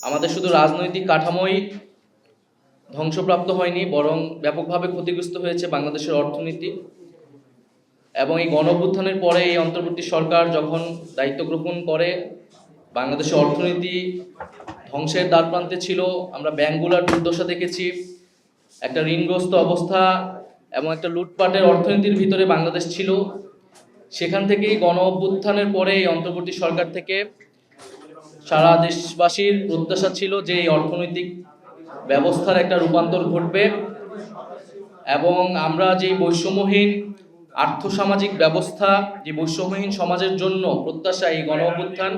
আমাদের শুধু রাজনৈতিক কাঠামোই ধ্বংসপ্রাপ্ত হয়নি, বরং ব্যাপকভাবে ক্ষতিগ্রস্ত হয়েছে বাংলাদেশের অর্থনীতি। এবং এই গণঅভ্যুত্থানের পরে এই অন্তর্বর্তী সরকার যখন দায়িত্ব গ্রহণ করে, বাংলাদেশের অর্থনীতি ধ্বংসের দ্বারপ্রান্তে ছিল। আমরা ব্যাংকগুলোর দুর্দশা দেখেছি, একটা ঋণগ্রস্ত অবস্থা এবং একটা লুটপাটের অর্থনীতির ভিতরে বাংলাদেশ ছিল। সেখান থেকেই গণঅভ্যুত্থানের পরে এই অন্তর্বর্তী সরকার থেকে সারা দেশবাসীর প্রত্যাশা ছিল যে এই অর্থনৈতিক ব্যবস্থার একটা রূপান্তর ঘটবে এবং আমরা যে বৈষম্যহীন আর্থসামাজিক ব্যবস্থা, যে বৈষম্যহীন সমাজের জন্য প্রত্যাশা এই গণঅভ্যুত্থান,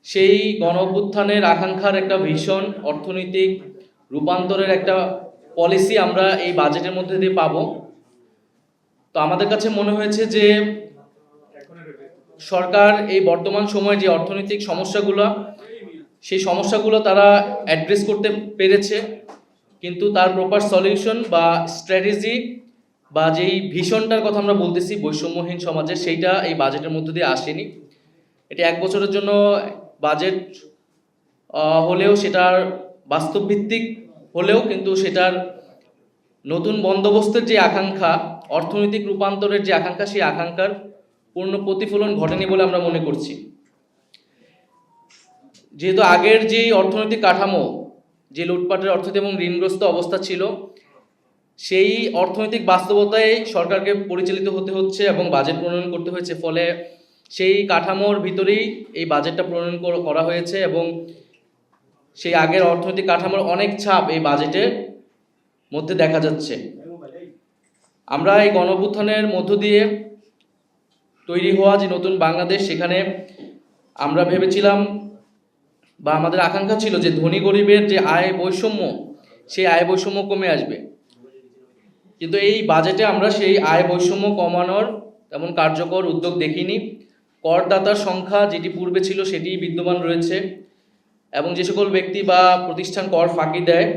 সেই গণঅভ্যুত্থানের আকাঙ্ক্ষার একটা ভীষণ অর্থনৈতিক রূপান্তরের একটা পলিসি আমরা এই বাজেটের মধ্যে দিয়ে পাবো। তো আমাদের কাছে মনে হয়েছে যে সরকার এই বর্তমান সময়ে যে অর্থনৈতিক সমস্যাগুলো, সেই সমস্যাগুলো তারা অ্যাড্রেস করতে পেরেছে, কিন্তু তার প্রপার সলিউশন বা স্ট্র্যাটেজি বা যেই ভিশনটার কথা আমরা বলতেছি বৈষম্যহীন সমাজে, সেইটা এই বাজেটের মধ্য দিয়ে আসেনি। এটি 1 বছরের জন্য বাজেট হলেও সেটার বাস্তবভিত্তিক হলেও কিন্তু সেটার নতুন বন্দোবস্তের যে আকাঙ্ক্ষা, অর্থনৈতিক রূপান্তরের যে আকাঙ্ক্ষা, সেই আকাঙ্ক্ষার পূর্ণ প্রতিফলন ঘটেনি বলে আমরা মনে করছি। যেহেতু আগের যে অর্থনৈতিক কাঠামো, যে লুটপাটের অর্থনীতি এবং ঋণগ্রস্ত অবস্থা ছিল, সেই অর্থনৈতিক বাস্তবতায় সরকারকে পরিচালিত হতে হচ্ছে এবং বাজেট প্রণয়ন করতে হয়েছে। ফলে সেই কাঠামোর ভিতরেই এই বাজেটটা প্রণয়ন করা হয়েছে এবং সেই আগের অর্থনৈতিক কাঠামোর অনেক ছাপ এই বাজেটের মধ্যে দেখা যাচ্ছে। আমরা এই গণঅভ্যুত্থানের মধ্য দিয়ে তৈরি হওয়া যে নতুন বাংলাদেশ, সেখানে আমরা ভেবেছিলাম বা আমাদের আকাঙ্ক্ষা ছিল যে ধনী গরিবের যে আয় বৈষম্য, সেই আয় বৈষম্য কমে আসবে। কিন্তু এই বাজেটে আমরা সেই আয় বৈষম্য কমানোর তেমন কার্যকর উদ্যোগ দেখিনি। করদাতার সংখ্যা যেটি পূর্বে ছিল সেটি বিদ্যমান রয়েছে এবং যে সকল ব্যক্তি বা প্রতিষ্ঠান কর ফাঁকি দেয়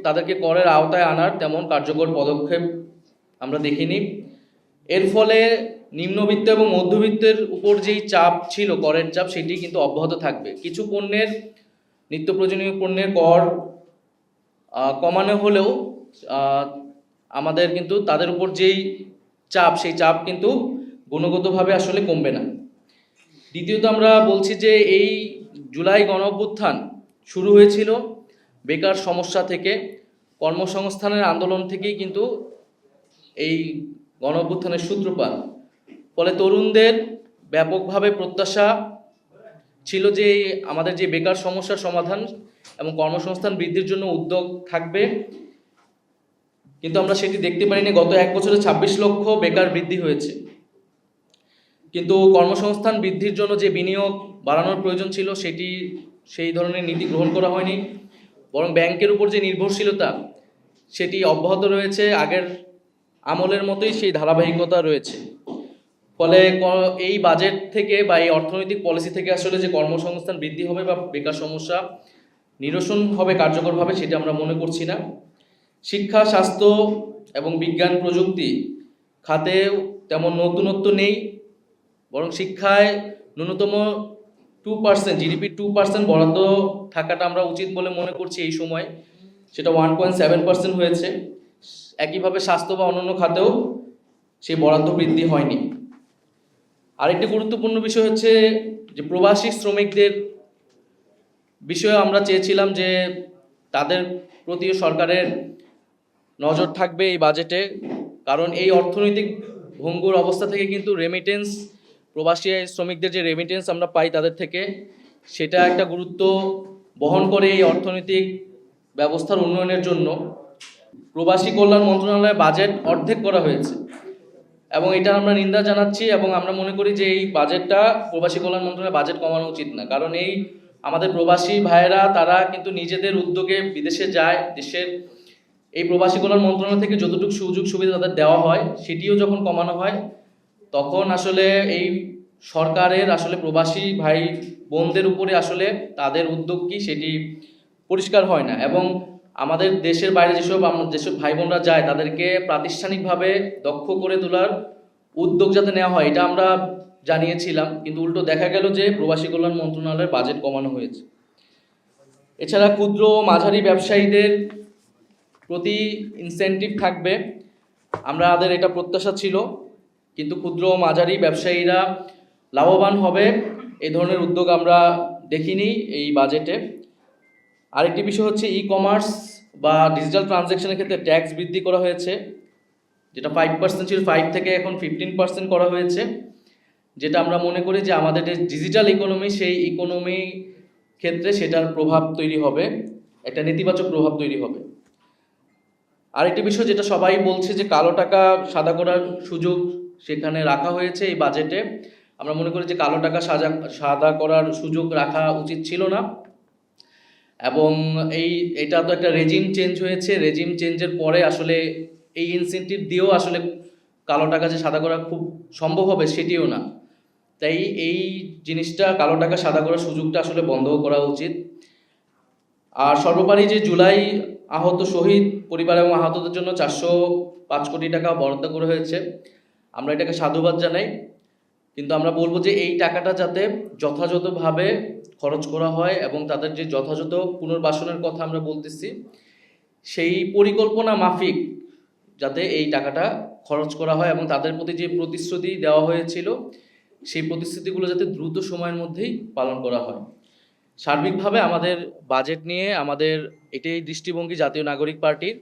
তাদেরকে করের আওতায় আনার তেমন কার্যকর পদক্ষেপ আমরা দেখিনি। এর ফলে নিম্নবিত্ত এবং মধ্যবিত্তের উপর যেই চাপ ছিল, করের চাপ, সেটি কিন্তু অব্যাহত থাকবে। কিছু পণ্যের, নিত্য প্রয়োজনীয় পণ্যের কর কমানো হলেও আমাদের কিন্তু তাদের উপর যেই চাপ, সেই চাপ কিন্তু গুণগতভাবে আসলে কমবে না। দ্বিতীয়ত আমরা বলছি যে এই জুলাই গণঅভ্যুত্থান শুরু হয়েছিল বেকার সমস্যা থেকে, কর্মসংস্থানের আন্দোলন থেকেই কিন্তু এই গণঅভ্যুত্থানের সূত্রপাত। ফলে তরুণদের ব্যাপকভাবে প্রত্যাশা ছিল যে আমাদের যে বেকার সমস্যার সমাধান এবং কর্মসংস্থান বৃদ্ধির জন্য উদ্যোগ থাকবে, কিন্তু আমরা সেটি দেখতে পারিনি। গত 1 বছরে 26 লক্ষ বেকার বৃদ্ধি হয়েছে, কিন্তু কর্মসংস্থান বৃদ্ধির জন্য যে বিনিয়োগ বাড়ানোর প্রয়োজন ছিল সেই ধরনের নীতি গ্রহণ করা হয়নি, বরং ব্যাংকের উপর যে নির্ভরশীলতা সেটি অব্যাহত রয়েছে, আগের আমলের মতোই সেই ধারাবাহিকতা রয়েছে। ফলে এই বাজেট থেকে বা এই অর্থনৈতিক পলিসি থেকে আসলে যে কর্মসংস্থান বৃদ্ধি হবে বা বেকার সমস্যা নিরসন হবে কার্যকরভাবে, সেটা আমরা মনে করছি না। শিক্ষা, স্বাস্থ্য এবং বিজ্ঞান প্রযুক্তি খাতেও তেমন নতুনত্ব নেই, বরং শিক্ষায় ন্যূনতম 2%, জিডিপি 2% বরাদ্দ থাকাটা আমরা উচিত বলে মনে করছি এই সময়। সেটা 1.7% হয়েছে। একইভাবে স্বাস্থ্য বা অন্যান্য খাতেও সেই বরাদ্দ বৃদ্ধি হয়নি। আরেকটি গুরুত্বপূর্ণ বিষয় হচ্ছে যে প্রবাসী শ্রমিকদের বিষয়ে আমরা চেয়েছিলাম যে তাদের প্রতিও সরকারের নজর থাকবে এই বাজেটে, কারণ এই অর্থনৈতিক ভঙ্গুর অবস্থা থেকে কিন্তু রেমিটেন্স, প্রবাসী শ্রমিকদের যে রেমিটেন্স আমরা পাই তাদের থেকে, সেটা একটা গুরুত্ব বহন করে এই অর্থনৈতিক ব্যবস্থার উন্নয়নের জন্য। প্রবাসী কল্যাণ মন্ত্রণালয়ের বাজেট অর্ধেক করা হয়েছে এবং এটা আমরা নিন্দা জানাচ্ছি এবং আমরা মনে করি যে এই বাজেটটা, প্রবাসী কল্যাণ মন্ত্রণালয়ের বাজেট কমানো উচিত না। কারণ এই আমাদের প্রবাসী ভাইয়েরা তারা কিন্তু নিজেদের উদ্যোগে বিদেশে যায়, দেশের এই প্রবাসী কল্যাণ মন্ত্রণালয় থেকে যতটুকু সুযোগ সুবিধা তাদের দেওয়া হয় সেটিও যখন কমানো হয়, তখন আসলে এই সরকারের আসলে প্রবাসী ভাই বোনদের উপরে আসলে তাদের উদ্যোগ কি সেটি পরিষ্কার হয় না। এবং আমাদের দেশের বাইরে যেসব ভাই বোনরা যায় তাদেরকে প্রাতিষ্ঠানিকভাবে দক্ষ করে তোলার উদ্যোগ যাতে নেওয়া হয়, এটা আমরা জানিয়েছিলাম, কিন্তু উল্টো দেখা গেল যে প্রবাসী কল্যাণ মন্ত্রণালয়ের বাজেট কমানো হয়েছে। এছাড়া ক্ষুদ্র ও মাঝারি ব্যবসায়ীদের প্রতি ইনসেনটিভ থাকবে, আমাদের এটা প্রত্যাশা ছিল, কিন্তু ক্ষুদ্র ও মাঝারি ব্যবসায়ীরা লাভবান হবে এই ধরনের উদ্যোগ আমরা দেখিনি এই বাজেটে। আরেকটি বিষয় হচ্ছে ই কমার্স বা ডিজিটাল ট্রানজ্যাকশনের ক্ষেত্রে ট্যাক্স বৃদ্ধি করা হয়েছে, যেটা 5% ছিল 5 থেকে এখন 15% করা হয়েছে, যেটা আমরা মনে করি যে আমাদের যে ডিজিটাল ইকোনমি সেই ইকোনমি ক্ষেত্রে সেটার প্রভাব তৈরি হবে, একটা নেতিবাচক প্রভাব তৈরি হবে। আরেকটি বিষয় যেটা সবাই বলছে যে কালো টাকা সাদা করার সুযোগ সেখানে রাখা হয়েছে এই বাজেটে, আমরা মনে করি যে কালো টাকা সাদা করার সুযোগ রাখা উচিত ছিল না। এবং এটা তো একটা রেজিম চেঞ্জ হয়েছে, রেজিম চেঞ্জের পরে আসলে এই ইনসেনটিভ দিয়েও আসলে কালো টাকা যে সাদা করা খুব সম্ভব হবে সেটিও না। তাই এই জিনিসটা কালো টাকা সাদা করার সুযোগটা আসলে বন্ধ করা উচিত। আর সর্বোপরি যে জুলাই আহত শহীদ পরিবার এবং আহতদের জন্য 405 কোটি টাকা বরাদ্দ করা হয়েছে, আমরা এটাকে সাধুবাদ জানাই, কিন্তু আমরা বলবো যে এই টাকাটা যাতে যথাযথভাবে খরচ করা হয় এবং তাদের যে যথাযথ পুনর্বাসনের কথা আমরা বলতেছি সেই পরিকল্পনা মাফিক যাতে এই টাকাটা খরচ করা হয় এবং তাদের প্রতি যে প্রতিশ্রুতি দেওয়া হয়েছিল সেই প্রতিশ্রুতিগুলো যাতে দ্রুত সময়ের মধ্যেই পালন করা হয়। সার্বিকভাবে আমাদের বাজেট নিয়ে আমাদের এটাই দৃষ্টিভঙ্গি জাতীয় নাগরিক পার্টির।